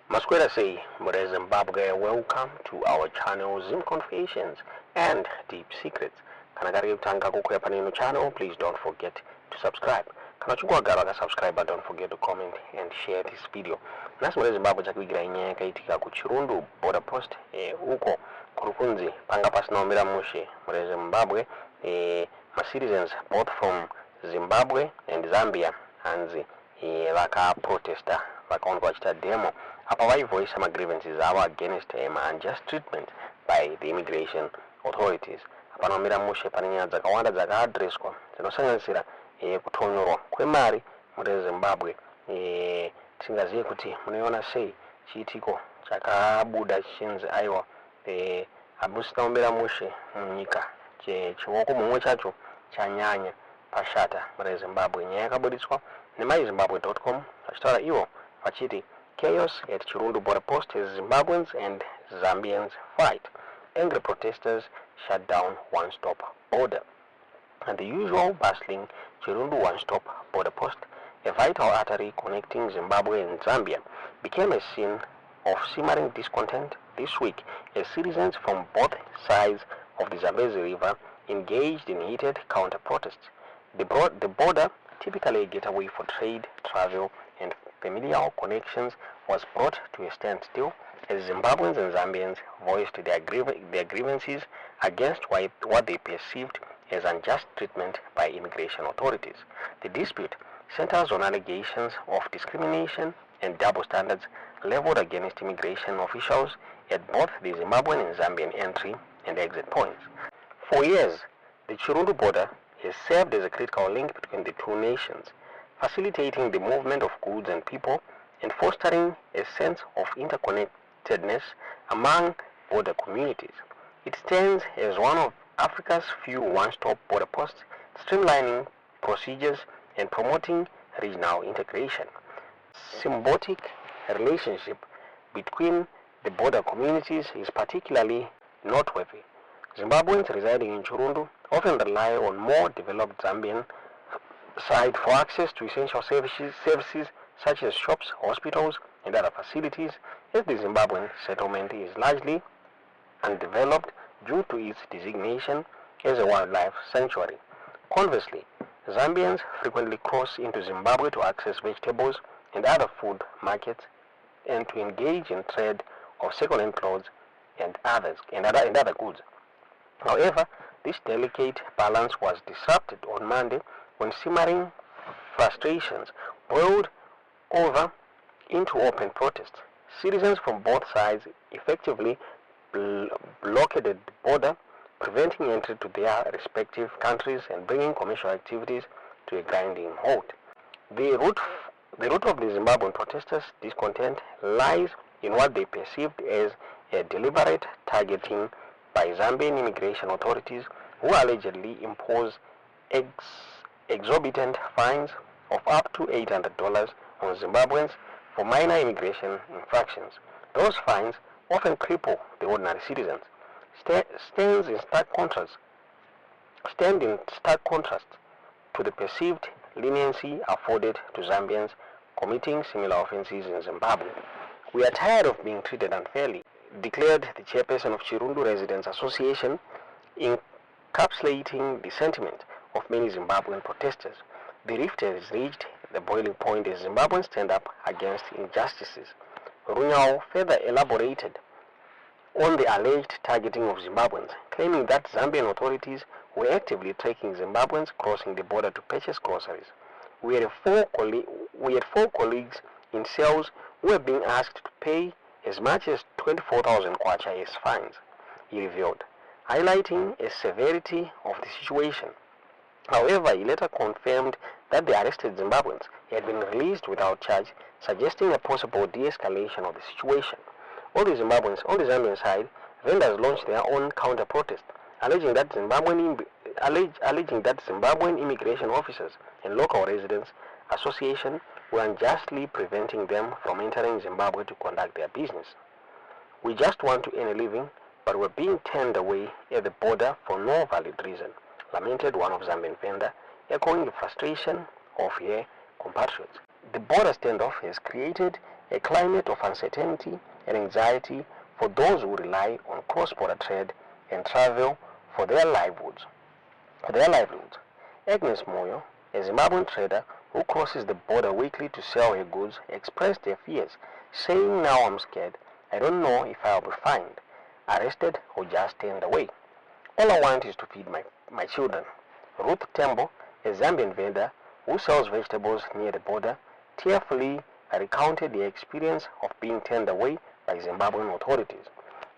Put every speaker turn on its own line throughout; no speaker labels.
Masquerade say, Mure Zimbabwe, welcome to our channel Zim Confessions and Deep Secrets. Kanagari Tanga Kukuya channel, please don't forget to subscribe. Kanachukua Garaga subscribe, but don't forget to comment and share this video. Nas Mure Zimbabwe chakuigira inyaya kaitika ku Chirundu Border Post uko kurukunzi panga pasina omira mushe Mure Zimbabwe ma citizens both from Zimbabwe and Zambia and vaka protester vakaonekwa vachita demo apa voice some grievances avo against unjust treatment by the immigration authorities. Apanomira mushe pane nyaya dzakawanda dzakaadreswa dzinosanganisira kutonyorwa kwemari muri Zimbabwe. Tisingazive kuti munoiona sei chiitiko chakabuda chichinzi aiwa habusina omira mushe munyika chiwoko mumwe chacho chanyanya pashata muri Zimbabwe. Nyaya yakabuditswa nemaizimbabwe.com vachitaura ivo vachiti chaos at Chirundu Border Post as Zimbabweans and Zambians fight. Angry protesters shut down one-stop border. And the usual bustling Chirundu one-stop border post, a vital artery connecting Zimbabwe and Zambia, became a scene of simmering discontent this week as citizens from both sides of the Zambezi River engaged in heated counter-protests. The border, typically a gateway for trade, travel, and familial connections, was brought to a standstill as Zimbabweans and Zambians voiced their grievances against what they perceived as unjust treatment by immigration authorities. The dispute centers on allegations of discrimination and double standards leveled against immigration officials at both the Zimbabwean and Zambian entry and exit points. For years, the Chirundu border has served as a critical link between the two nations, facilitating the movement of goods and people and fostering a sense of interconnectedness among border communities. It stands as one of Africa's few one-stop border posts, streamlining procedures and promoting regional integration. Symbiotic relationship between the border communities is particularly noteworthy. Zimbabweans residing in Chirundu often rely on more developed Zambian side for access to essential services such as shops, hospitals, and other facilities, as the Zimbabwean settlement is largely undeveloped due to its designation as a wildlife sanctuary. Conversely, Zambians frequently cross into Zimbabwe to access vegetables and other food markets and to engage in trade of second-hand clothes and other goods. However, this delicate balance was disrupted on Monday when simmering frustrations boiled over into open protests. Citizens from both sides effectively blockaded the border, preventing entry to their respective countries and bringing commercial activities to a grinding halt. The root of the Zimbabwean protesters' discontent lies in what they perceived as a deliberate targeting by Zambian immigration authorities, who allegedly impose exorbitant fines of up to $800 on Zimbabweans for minor immigration infractions. Those fines often cripple the ordinary citizens. Stand in stark contrast to the perceived leniency afforded to Zambians committing similar offenses in Zimbabwe. We are tired of being treated unfairly, declared the chairperson of Chirundu Residents Association, encapsulating the sentiment of many Zimbabwean protesters. The rift has reached the boiling point as Zimbabweans stand up against injustices. Runyao further elaborated on the alleged targeting of Zimbabweans, claiming that Zambian authorities were actively tracking Zimbabweans crossing the border to purchase groceries. We had four colleagues in cells who were being asked to pay as much as 24,000 kwacha as fines, he revealed, highlighting the severity of the situation. However, he later confirmed that the arrested Zimbabweans had been released without charge, suggesting a possible de-escalation of the situation. On the Zambian side, vendors launched their own counter-protest, alleging that Zimbabwean alleging that Zimbabwean immigration officers and local residents association were unjustly preventing them from entering Zimbabwe to conduct their business. We just want to earn a living, but we're being turned away at the border for no valid reason, lamented one of Zambian vendor, echoing the frustration of her compatriots. The border standoff has created a climate of uncertainty and anxiety for those who rely on cross-border trade and travel for their livelihoods. Agnes Moyo, a Zimbabwean trader who crosses the border weekly to sell her goods, expressed their fears, saying, "Now I'm scared. I don't know if I'll be fined, arrested, or just turned away. All I want is to feed my children." Ruth Tembo, a Zambian vendor who sells vegetables near the border, tearfully recounted the experience of being turned away by Zimbabwean authorities.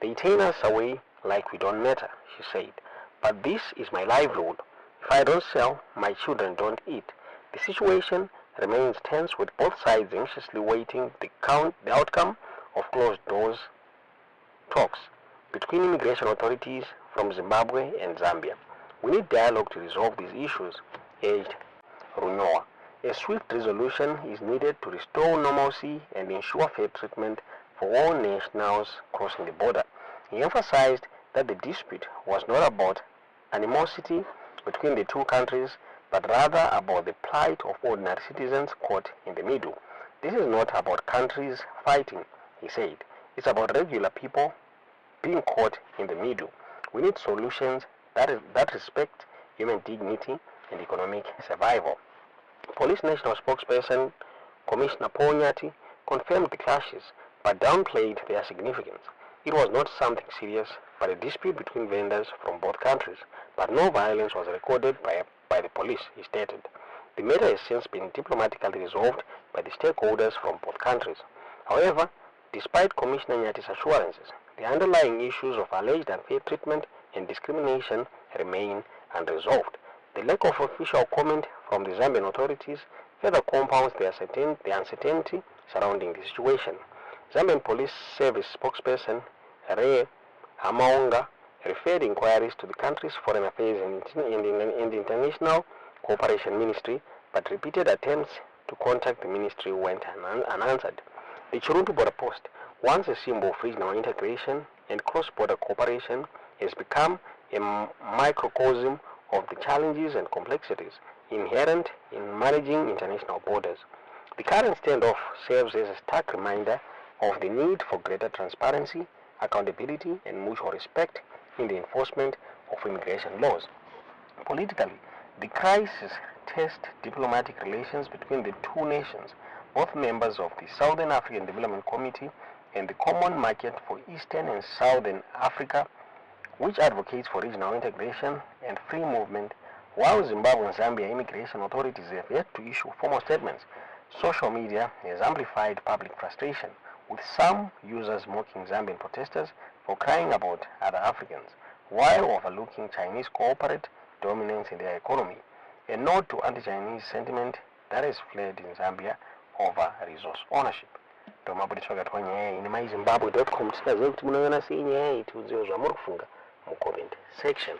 "They turn us away like we don't matter," she said. "But this is my livelihood. If I don't sell, my children don't eat." The situation remains tense, with both sides anxiously waiting the outcome of closed-doors talks between immigration authorities from Zimbabwe and Zambia. "We need dialogue to resolve these issues," urged Runyoa. "A swift resolution is needed to restore normalcy and ensure fair treatment for all nationals crossing the border." He emphasized that the dispute was not about animosity between the two countries, but rather about the plight of ordinary citizens caught in the middle. "This is not about countries fighting," he said. "It's about regular people being caught in the middle. We need solutions that respect human dignity and economic survival." Police National Spokesperson Commissioner Paul Nyati confirmed the clashes, but downplayed their significance. "It was not something serious, but a dispute between vendors from both countries, but no violence was recorded by the police," he stated. "The matter has since been diplomatically resolved by the stakeholders from both countries." However, despite Commissioner Nyati's assurances, the underlying issues of alleged unfair treatment and discrimination remain unresolved. The lack of official comment from the Zambian authorities further compounds the uncertainty surrounding the situation. Zambian Police Service spokesperson Ray Hamaunga referred inquiries to the country's Foreign Affairs and the International Cooperation Ministry, but repeated attempts to contact the ministry went unanswered. The Chirundu Border Post, once a symbol of regional integration and cross-border cooperation, has become a microcosm of the challenges and complexities inherent in managing international borders. The current standoff serves as a stark reminder of the need for greater transparency, accountability, and mutual respect in the enforcement of immigration laws. Politically, the crisis tests diplomatic relations between the two nations, both members of the Southern African Development Committee and the Common Market for Eastern and Southern Africa, which advocates for regional integration and free movement. While Zimbabwe and Zambia immigration authorities have yet to issue formal statements, social media has amplified public frustration, with some users mocking Zambian protesters for crying about other Africans, while overlooking Chinese corporate dominance in their economy, a nod to anti-Chinese sentiment that has flared in Zambia over resource ownership. Tomabulitsvaga twanyaya ine myzimbabwe.com tisaziva kuti munongana sei nyaya iyi tiudziwe zvamuri kufunga mucomment section.